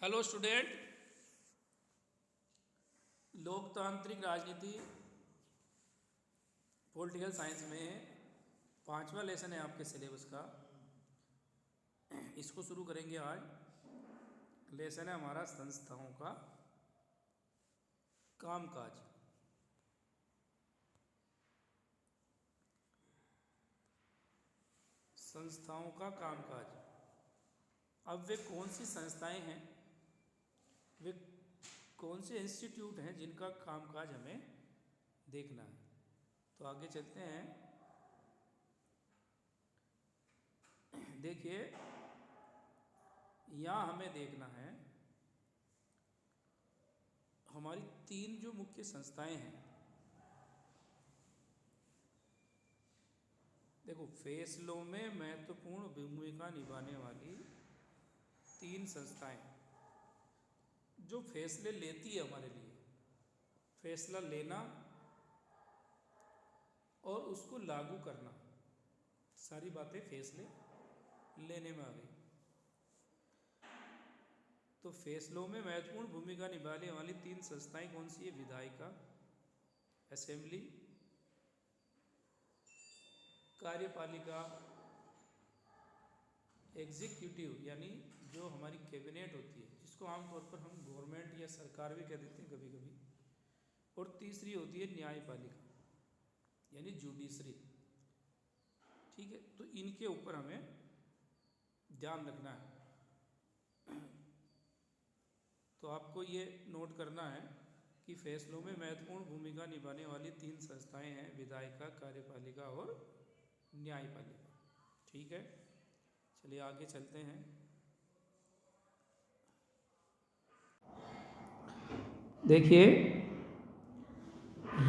Hello student, लोकतांत्रिक राजनीति political science में 5वां लेसन है आपके सिलेबस का। इसको शुरू करेंगे आज। लेसन है हमारा संस्थाओं का कामकाज। संस्थाओं का कामकाज। अब वे कौन सी संस्थाएं हैं, वे कौन से इंस्टीट्यूट हैं जिनका कामकाज हमें देखना है। तो आगे चलते हैं। देखिए, यहाँ हमें देखना है हमारी 3 जो मुख्य संस्थाएं हैं। देखो, फैसलों में महत्वपूर्ण भूमिका निभाने वाली 3 संस्थाएं जो फैसले लेती है हमारे लिए। फैसला लेना और उसको लागू करना, सारी बातें फैसले लेने में आ गई। तो फैसलों में महत्वपूर्ण भूमिका निभाने वाली 3 संस्थाएं कौन सी है? विधायिका, असेंबली, कार्यपालिका, एग्जीक्यूटिव यानी जो हमारी कैबिनेट होती है, जिसको आमतौर पर हम गवर्नमेंट या सरकार भी कह देते हैं कभी कभी। और तीसरी होती है न्यायपालिका यानी जुडिशरी। ठीक है, तो इनके ऊपर हमें ध्यान रखना है। तो आपको ये नोट करना है कि फैसलों में महत्वपूर्ण भूमिका निभाने वाली 3 संस्थाएं हैं, विधायिका, कार्यपालिका और न्यायपालिका। ठीक है, चलिए आगे चलते हैं। देखिए,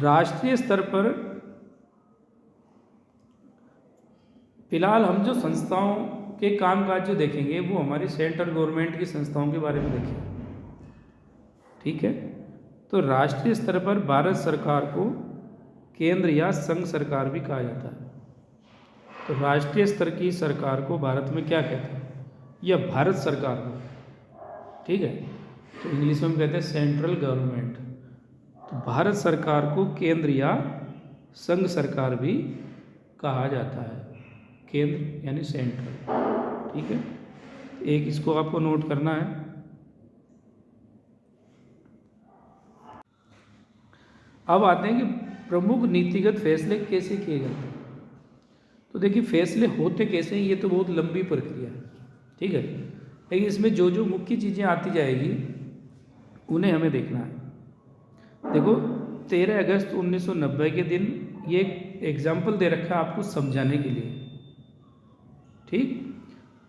राष्ट्रीय स्तर पर फिलहाल हम जो संस्थाओं के कामकाज जो देखेंगे वो हमारी सेंट्रल गवर्नमेंट की संस्थाओं के बारे में देखेंगे। ठीक है, तो राष्ट्रीय स्तर पर भारत सरकार को केंद्र या संघ सरकार भी कहा जाता है। तो राष्ट्रीय स्तर की सरकार को भारत में क्या कहते हैं? या भारत सरकार को। ठीक है, तो इंग्लिश में हम कहते हैं सेंट्रल गवर्नमेंट। तो भारत सरकार को केंद्र या संघ सरकार भी कहा जाता है। केंद्र यानी सेंट्रल। ठीक है, एक इसको आपको नोट करना है। अब आते हैं कि प्रमुख नीतिगत फैसले कैसे किए जाते हैं। तो देखिए, फैसले होते कैसे हैं, ये तो बहुत लंबी प्रक्रिया है। ठीक है, लेकिन इसमें जो जो मुख्य चीज़ें आती जाएगी उन्हें हमें देखना है। देखो, 13 अगस्त 1990 के दिन, ये एग्जाम्पल दे रखा है आपको समझाने के लिए। ठीक,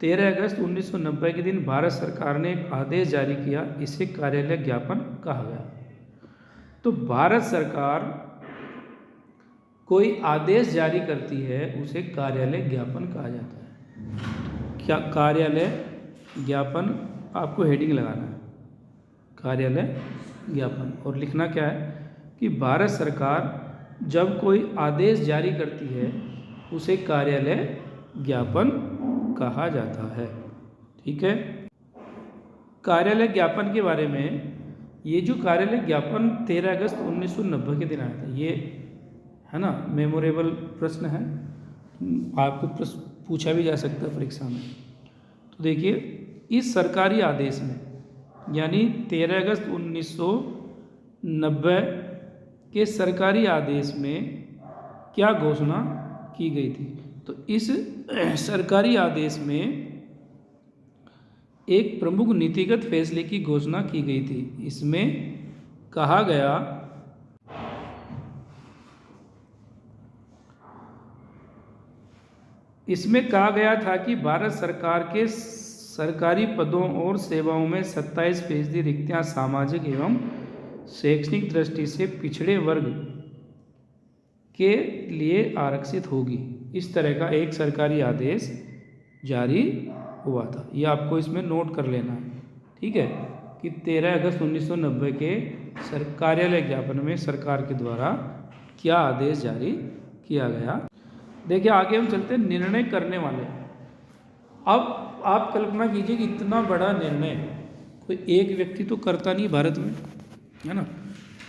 13 अगस्त 1990 के दिन भारत सरकार ने एक आदेश जारी किया, इसे कार्यालय ज्ञापन कहा गया। तो भारत सरकार कोई आदेश जारी करती है उसे कार्यालय ज्ञापन कहा जाता है। क्या कार्यालय ज्ञापन, आपको हेडिंग लगाना है, कार्यालय ज्ञापन। और लिखना क्या है कि भारत सरकार जब कोई आदेश जारी करती है उसे कार्यालय ज्ञापन कहा जाता है। ठीक है, कार्यालय ज्ञापन के बारे में, ये जो कार्यालय ज्ञापन 13 अगस्त 1990 के दिन आया था, ये है ना मेमोरेबल प्रश्न है, आपको प्रश्न पूछा भी जा सकता है परीक्षा में। तो देखिए, इस सरकारी आदेश में यानी 13 अगस्त 1990 के सरकारी आदेश में क्या घोषणा की गई थी? तो इस सरकारी आदेश में एक प्रमुख नीतिगत फैसले की घोषणा की गई थी। इसमें कहा गया था कि भारत सरकार के सरकारी पदों और सेवाओं में 27% रिक्तियां सामाजिक एवं शैक्षणिक दृष्टि से पिछड़े वर्ग के लिए आरक्षित होगी। इस तरह का एक सरकारी आदेश जारी हुआ था। ये आपको इसमें नोट कर लेना है। ठीक है, कि 13 अगस्त 1990 के कार्यालय ज्ञापन में सरकार के द्वारा क्या आदेश जारी किया गया। देखिए, आगे हम चलते हैं निर्णय करने वाले। अब आप कल्पना कीजिए कि इतना बड़ा निर्णय कोई एक व्यक्ति तो करता नहीं भारत में, है ना।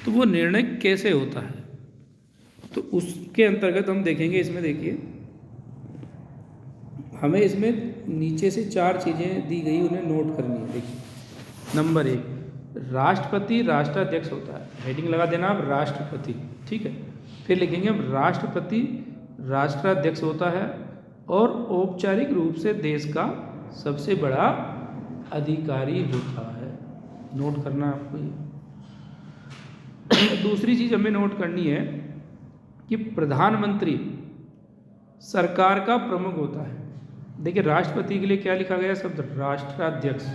तो वो निर्णय कैसे होता है, तो उसके अंतर्गत हम देखेंगे। इसमें देखिए, हमें इसमें नीचे से 4 चीज़ें दी गई, उन्हें नोट करनी है। देखिए, नंबर 1, राष्ट्रपति राष्ट्राध्यक्ष होता है। हेडिंग लगा देना आप, राष्ट्रपति, ठीक है। फिर लिखेंगे हम, राष्ट्रपति राष्ट्राध्यक्ष होता है और औपचारिक रूप से देश का सबसे बड़ा अधिकारी होता है। नोट करना आपको ये। दूसरी चीज़ हमें नोट करनी है कि प्रधानमंत्री सरकार का प्रमुख होता है। देखिए, राष्ट्रपति के लिए क्या लिखा गया शब्द, राष्ट्राध्यक्ष,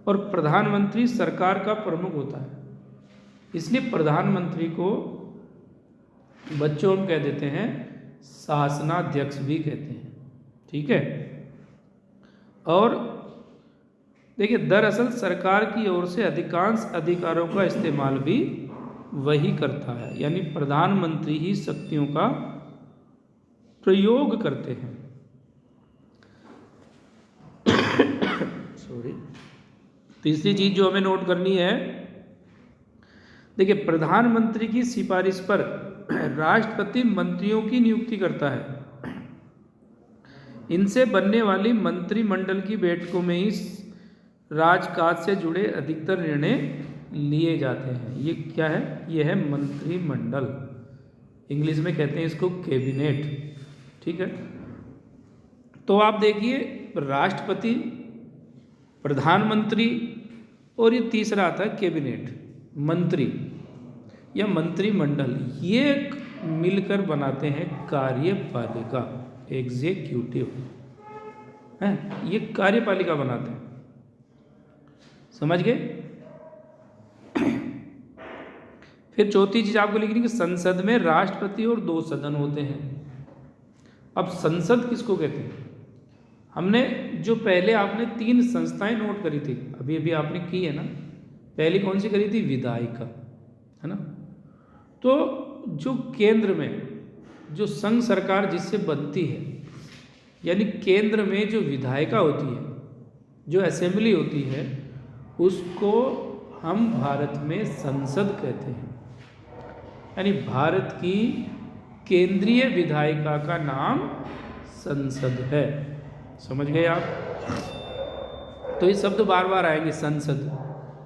और प्रधानमंत्री सरकार का प्रमुख होता है। इसलिए प्रधानमंत्री को बच्चों हम कह देते हैं शासनाध्यक्ष भी कहते हैं, ठीक है। और देखिए, दरअसल सरकार की ओर से अधिकांश अधिकारों का इस्तेमाल भी वही करता है, यानी प्रधानमंत्री ही शक्तियों का प्रयोग करते हैं। सॉरी। तीसरी चीज जो हमें नोट करनी है, देखिए, प्रधानमंत्री की सिफारिश पर राष्ट्रपति मंत्रियों की नियुक्ति करता है। इनसे बनने वाली मंत्रिमंडल की बैठकों में ही राजकाज से जुड़े अधिकतर निर्णय लिए जाते हैं। ये क्या है, ये है मंत्रिमंडल, इंग्लिश में कहते हैं इसको कैबिनेट, ठीक है। तो आप देखिए, राष्ट्रपति, प्रधानमंत्री, और ये तीसरा आता है कैबिनेट, मंत्री या मंत्रिमंडल, ये मिलकर बनाते हैं कार्यपालिका, एग्जीक्यूटिव, है, ये कार्यपालिका बनाते हैं। समझ गए। फिर चौथी चीज आपको लिखनी कि संसद में राष्ट्रपति और 2 सदन होते हैं। अब संसद किसको कहते हैं, हमने जो पहले आपने 3 संस्थाएं नोट करी थी, अभी अभी आपने की है ना। पहली कौन सी करी थी, विधायिका, है ना। तो जो केंद्र में जो संघ सरकार जिससे बनती है, यानी केंद्र में जो विधायिका होती है, जो असेंबली होती है, उसको हम भारत में संसद कहते हैं। यानी भारत की केंद्रीय विधायिका का नाम संसद है। समझ गए आप। तो ये शब्द बार बार आएंगे, संसद।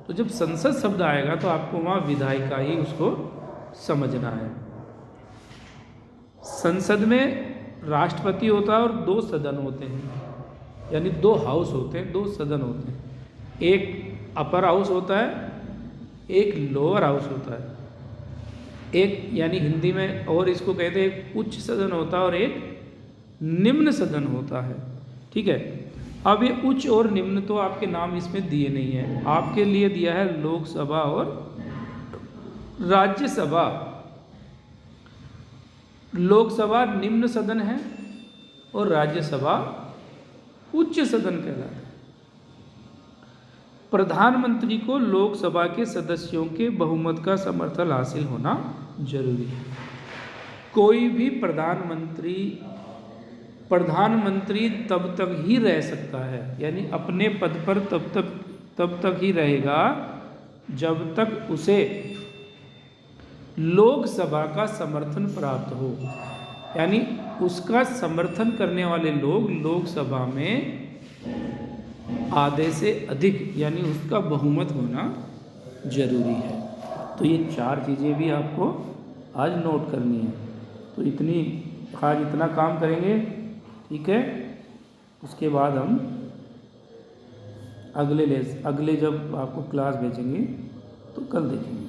तो जब संसद शब्द आएगा तो आपको वहाँ विधायिका ही उसको समझना है। संसद में राष्ट्रपति होता है और 2 सदन होते हैं, यानी 2 हाउस होते हैं, 2 सदन होते हैं। एक अपर हाउस होता है, एक लोअर हाउस होता है। एक यानी हिंदी में और इसको कहते हैं एक उच्च सदन होता है और एक निम्न सदन होता है, ठीक है। अब ये उच्च और निम्न तो आपके नाम इसमें दिए नहीं है, आपके लिए दिया है लोकसभा और राज्यसभा। लोकसभा निम्न सदन है और राज्यसभा उच्च सदन कहलाता है। प्रधानमंत्री को लोकसभा के सदस्यों के बहुमत का समर्थन हासिल होना जरूरी है। कोई भी प्रधानमंत्री तब तक ही रह सकता है, यानी अपने पद पर तब तक ही रहेगा जब तक उसे लोकसभा का समर्थन प्राप्त हो। यानी उसका समर्थन करने वाले लोग लोकसभा में आधे से अधिक, यानी उसका बहुमत होना जरूरी है। तो ये 4 चीज़ें भी आपको आज नोट करनी है। तो आज इतना काम करेंगे, ठीक है। उसके बाद हम अगले जब आपको क्लास भेजेंगे तो कल देखेंगे।